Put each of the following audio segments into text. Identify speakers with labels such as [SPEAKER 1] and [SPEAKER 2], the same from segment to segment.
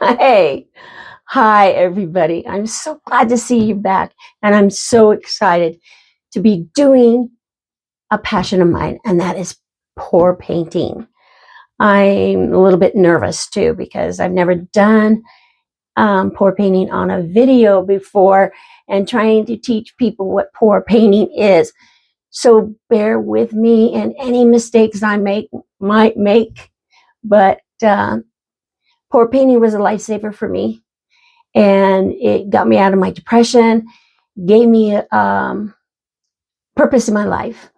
[SPEAKER 1] Hey, hi everybody. I'm so glad to see you back, and I'm so excited to be doing a passion of mine, and that is pour painting. I'm a little bit nervous too because I've never done pour painting on a video before, and trying to teach people what pour painting is. So bear with me and any mistakes I might make, but pour painting was a lifesaver for me, and it got me out of my depression, gave me purpose in my life.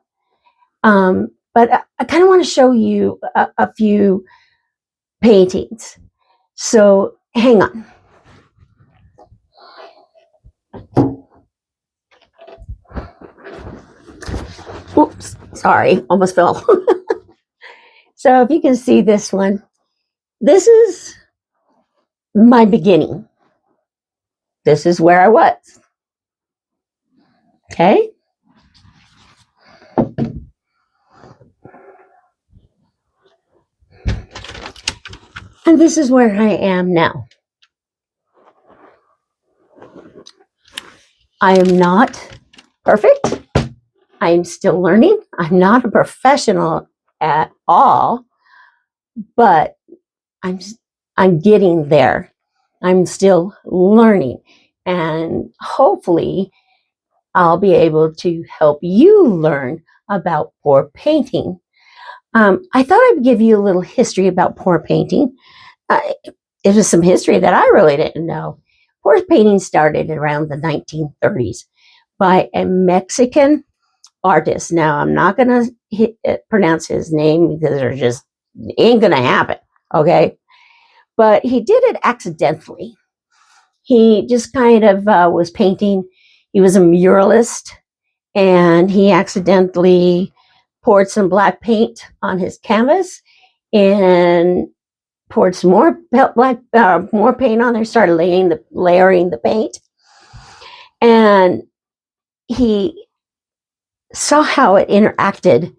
[SPEAKER 1] But I kind of want to show you a few paintings. So hang on. Oops, sorry, almost fell. So if you can see this one, this is my beginning. This is where I was. Okay. And this is where I am now. I am not perfect. I am still learning. I'm not a professional at all, but I'm getting there. I'm still learning, and hopefully I'll be able to help you learn about pour painting. I thought I'd give you a little history about pour painting. It was some history that I really didn't know. Pour painting started around the 1930s by a Mexican artist. Now, I'm not going to pronounce his name because it just ain't going to happen, okay? But he did it accidentally. He just kind of was painting. He was a muralist, and he accidentally poured some black paint on his canvas and poured some more more paint on there, started layering the paint. And he saw how it interacted,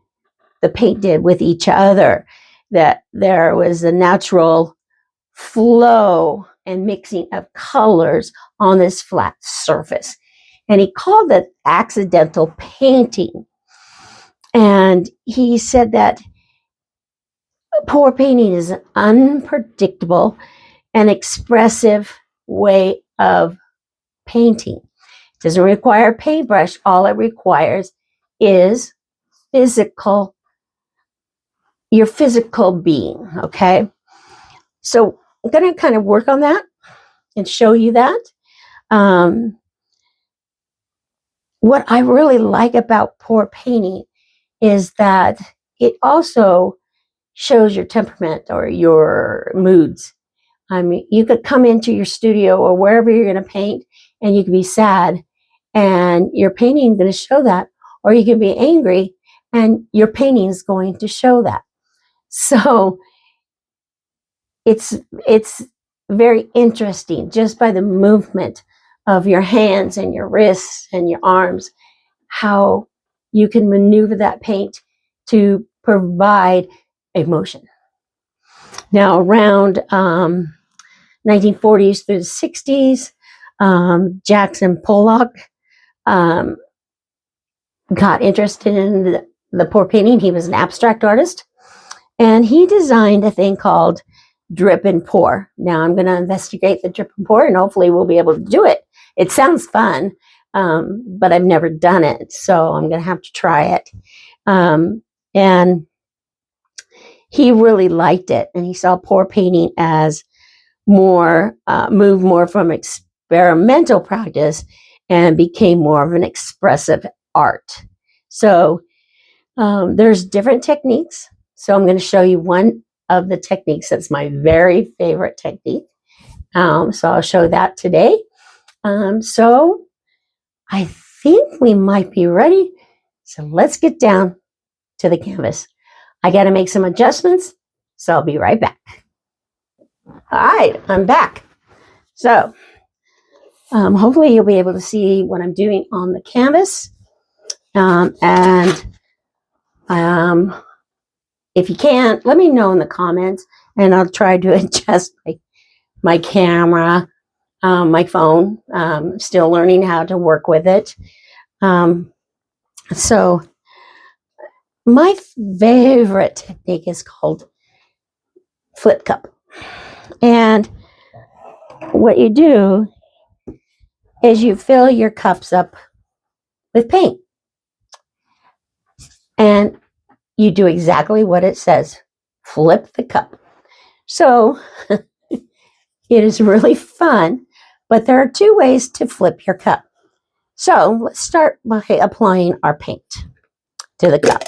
[SPEAKER 1] the paint did, with each other, that there was a natural flow and mixing of colors on this flat surface. And he called it accidental painting. And he said that pour painting is an unpredictable and expressive way of painting. It doesn't require a paintbrush. All it requires is your physical being, okay? So I'm going to kind of work on that and show you that. What I really like about pour painting is that it also shows your temperament or your moods. I mean, you could come into your studio or wherever you're going to paint, and you could be sad, and your painting is going to show that. Or you can be angry, and your painting is going to show that. So it's very interesting just by the movement of your hands and your wrists and your arms, how you can maneuver that paint to provide emotion. Now, around 1940s through the 60s, Jackson Pollock got interested in the pour painting. He was an abstract artist, and he designed a thing called drip and pour. Now I'm going to investigate the drip and pour, and hopefully we'll be able to do it. It sounds fun, but I've never done it, so I'm going to have to try it. And he really liked it, and he saw pour painting as moved more from experimental practice and became more of an expressive art. So there's different techniques. So I'm going to show you one of the techniques that's my very favorite technique. So I'll show that today. So I think we might be ready. So let's get down to the canvas. I got to make some adjustments, so I'll be right back. All right, I'm back. So hopefully you'll be able to see what I'm doing on the canvas. If you can't, let me know in the comments, and I'll try to adjust my camera, my phone. Still learning how to work with it. So my favorite technique is called flip cup. And what you do is you fill your cups up with paint. And you do exactly what it says. Flip the cup. So it is really fun, but there are two ways to flip your cup. So let's start by applying our paint to the cup.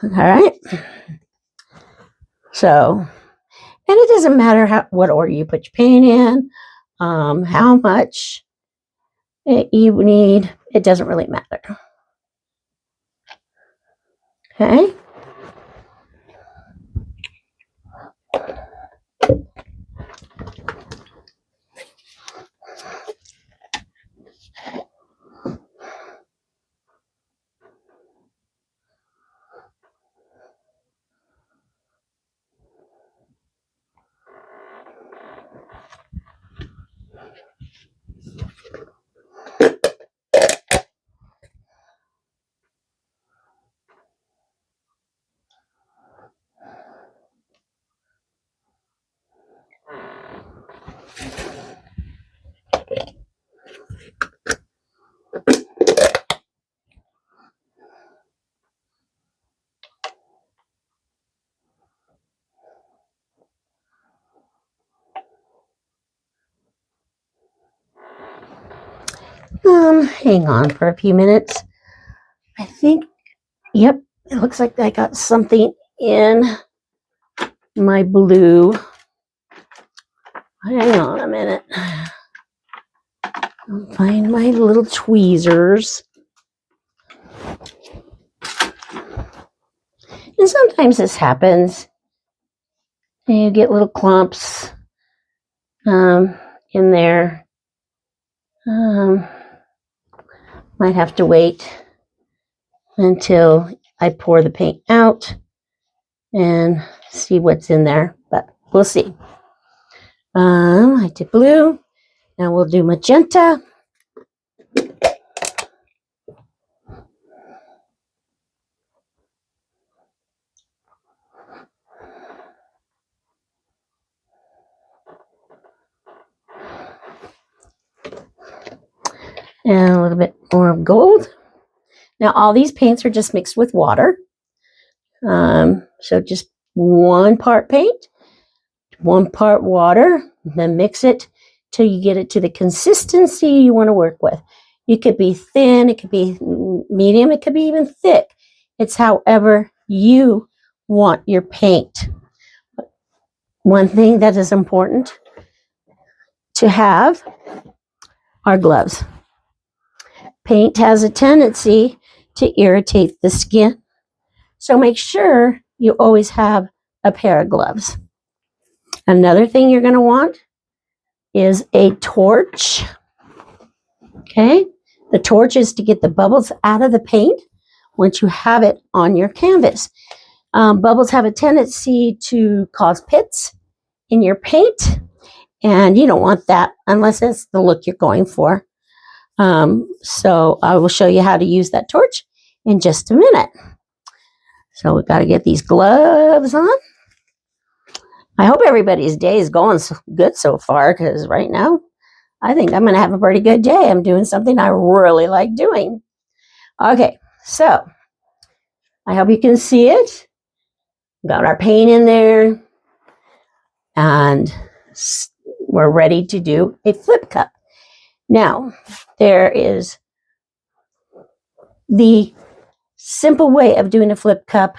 [SPEAKER 1] All right. So, and it doesn't matter what order you put your paint in, how much you need. It doesn't really matter. Okay. Hang on for a few minutes. I think, yep, it looks like I got something in my blue. Hang on a minute. I'll find my little tweezers. And sometimes this happens. And you get little clumps in there. Might have to wait until I pour the paint out and see what's in there, but we'll see. I did blue. Now we'll do magenta. And a little bit more of gold. Now all these paints are just mixed with water. So just 1 part paint, 1 part water, then mix it till you get it to the consistency you want to work with. It could be thin, it could be medium, it could be even thick. It's however you want your paint. One thing that is important to have are gloves. Paint has a tendency to irritate the skin, so make sure you always have a pair of gloves. Another thing you're going to want is a torch. Okay, the torch is to get the bubbles out of the paint once you have it on your canvas. Bubbles have a tendency to cause pits in your paint, and you don't want that unless it's the look you're going for. So I will show you how to use that torch in just a minute. So we've got to get these gloves on. I hope everybody's day is going so good so far, because right now I think I'm going to have a pretty good day. I'm doing something I really like doing. Okay, so I hope you can see it. Got our paint in there, and we're ready to do a flip cup. Now, there is the simple way of doing a flip cup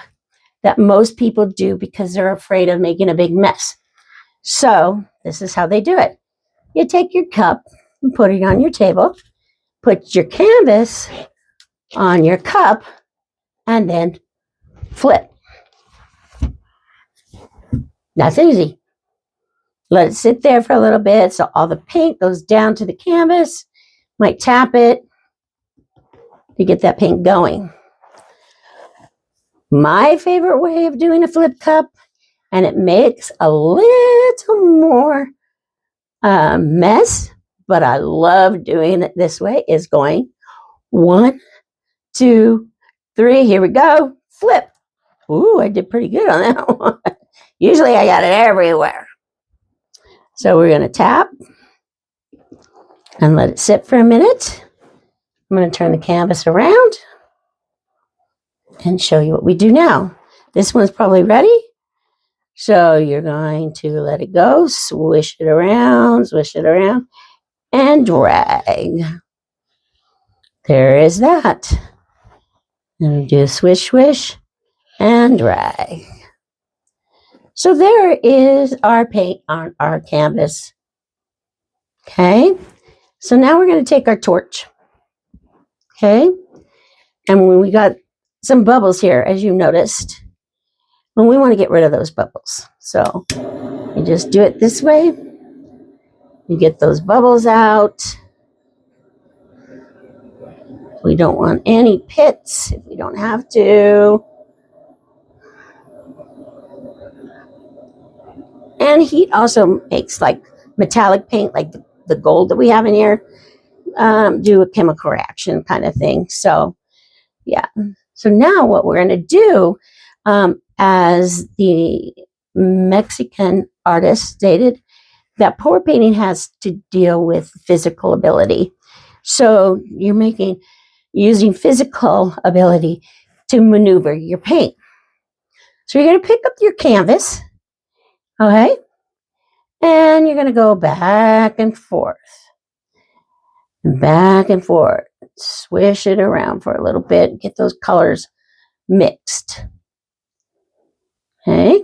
[SPEAKER 1] that most people do because they're afraid of making a big mess. So this is how they do it. You take your cup and put it on your table, put your canvas on your cup, and then flip. That's easy. Let it sit there for a little bit so all the paint goes down to the canvas. Might tap it to get that paint going. My favorite way of doing a flip cup, and it makes a little more mess, but I love doing it this way, is going 1, 2, 3, here we go, flip. Ooh, I did pretty good on that one. Usually I got it everywhere. So we're going to tap and let it sit for a minute. I'm going to turn the canvas around and show you what we do now. This one's probably ready. So you're going to let it go, swish it around, and drag. There is that. And do a swish, swish, and drag. So there is our paint on our canvas. Okay, so now we're going to take our torch. Okay, and when we got some bubbles here, as you noticed, and we want to get rid of those bubbles. So you just do it this way. You get those bubbles out. We don't want any pits if we don't have to. And heat also makes like metallic paint, like the gold that we have in here, do a chemical reaction kind of thing. So yeah. So now what we're going to do, as the Mexican artist stated, that pour painting has to deal with physical ability. So you're using physical ability to maneuver your paint. So you're going to pick up your canvas, okay? And you're going to go back and forth. And back and forth. Swish it around for a little bit. Get those colors mixed. Okay?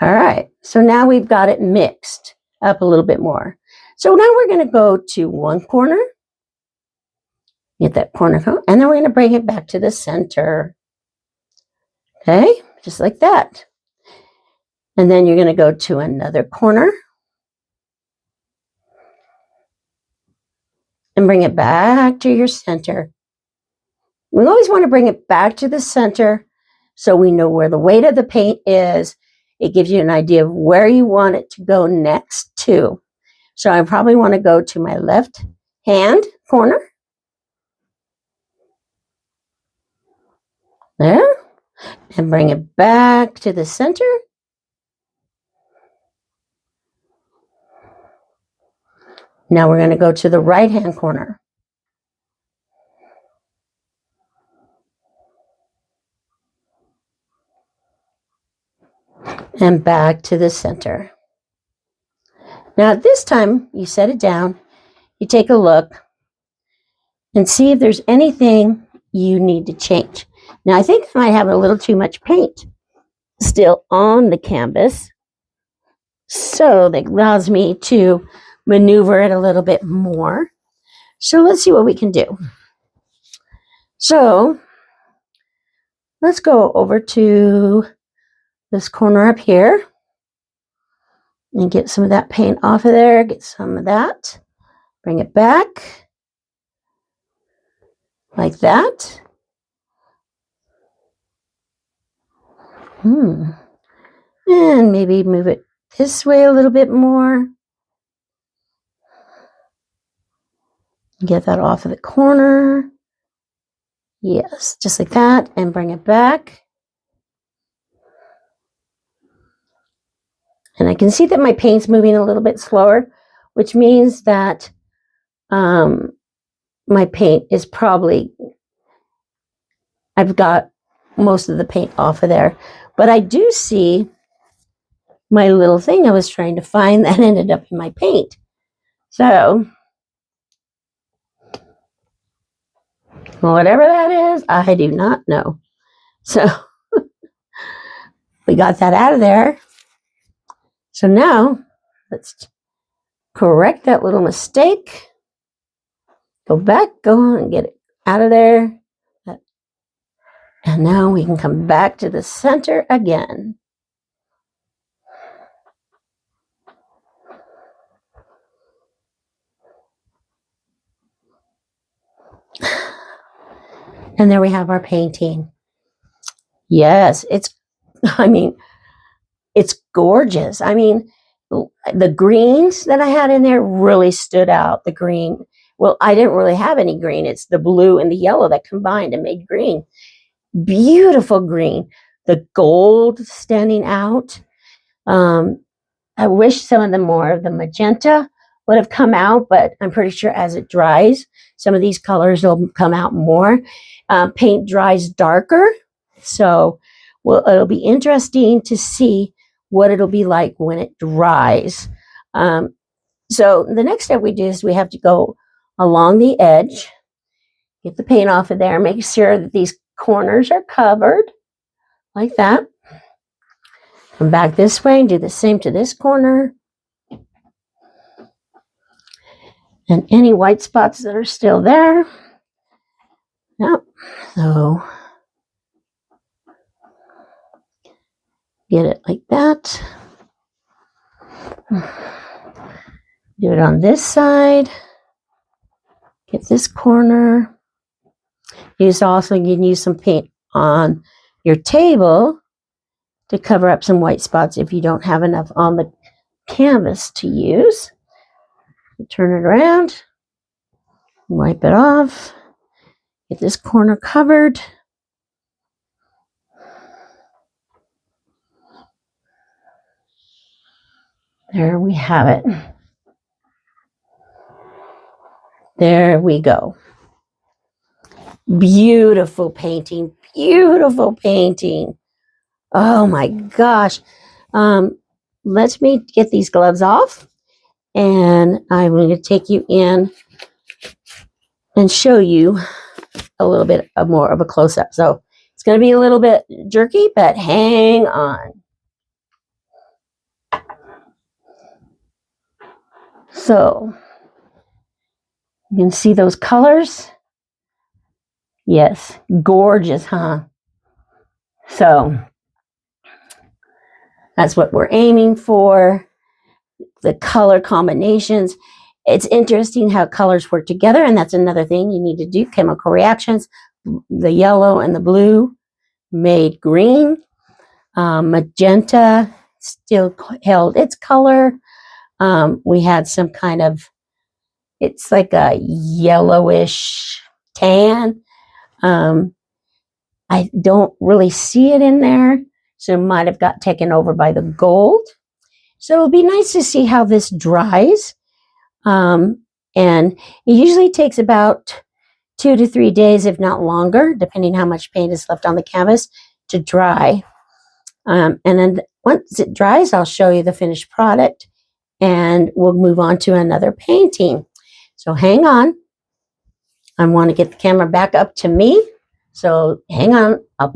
[SPEAKER 1] All right. So now we've got it mixed up a little bit more. So now we're going to go to one corner. Get that corner, and then we're going to bring it back to the center. Okay? Just like that. And then you're going to go to another corner. And bring it back to your center. We always want to bring it back to the center so we know where the weight of the paint is. It gives you an idea of where you want it to go next to. So I probably want to go to my left hand corner. There. And bring it back to the center. Now we're going to go to the right hand corner. And back to the center. Now at this time, you set it down, you take a look, and see if there's anything you need to change. Now I think I might have a little too much paint still on the canvas, so that allows me to maneuver it a little bit more. So let's see what we can do. So let's go over to this corner up here and get some of that paint off of there. Get some of that. Bring it back like that. And maybe move it this way a little bit more. Get that off of the corner. Yes, just like that, and bring it back. And I can see that my paint's moving a little bit slower, which means that my paint is probably, I've got most of the paint off of there. But I do see my little thing I was trying to find that ended up in my paint. So whatever that is, I do not know. So we got that out of there. So now let's correct that little mistake. Go back, go and get it out of there. And now we can come back to the center again. And there we have our painting. Yes, it's, I mean, gorgeous. I mean, the greens that I had in there really stood out. The green, well, I didn't really have any green. It's the blue and the yellow that combined and made green. Beautiful green. The gold standing out. I wish some of the more of the magenta would have come out, but I'm pretty sure as it dries, some of these colors will come out more. Paint dries darker, so it'll be interesting to see what it'll be like when it dries. So the next step we do is we have to go along the edge, get the paint off of there, make sure that these corners are covered like that. Come back this way and do the same to this corner. And any white spots that are still there. Yep. So get it like that. Do it on this side. Get this corner. You can use some paint on your table to cover up some white spots if you don't have enough on the canvas to use. Turn it around, wipe it off, get this corner covered. There we have it. There we go. Beautiful painting, beautiful painting. Oh my gosh. Let me get these gloves off and I'm going to take you in and show you a little bit more of a close-up. So it's going to be a little bit jerky, but hang on. So you can see those colors. Yes, gorgeous, huh? So that's what we're aiming for. The color combinations. It's interesting how colors work together, and that's another thing you need to do. Chemical reactions. The yellow and the blue made green. Magenta still held its color. We had some kind of, it's like a yellowish tan. I don't really see it in there, so it might have got taken over by the gold. So it'll be nice to see how this dries. And it usually takes about 2 to 3 days, if not longer, depending how much paint is left on the canvas, to dry. And then once it dries, I'll show you the finished product and we'll move on to another painting. So hang on. I want to get the camera back up to me. So hang on. I'll be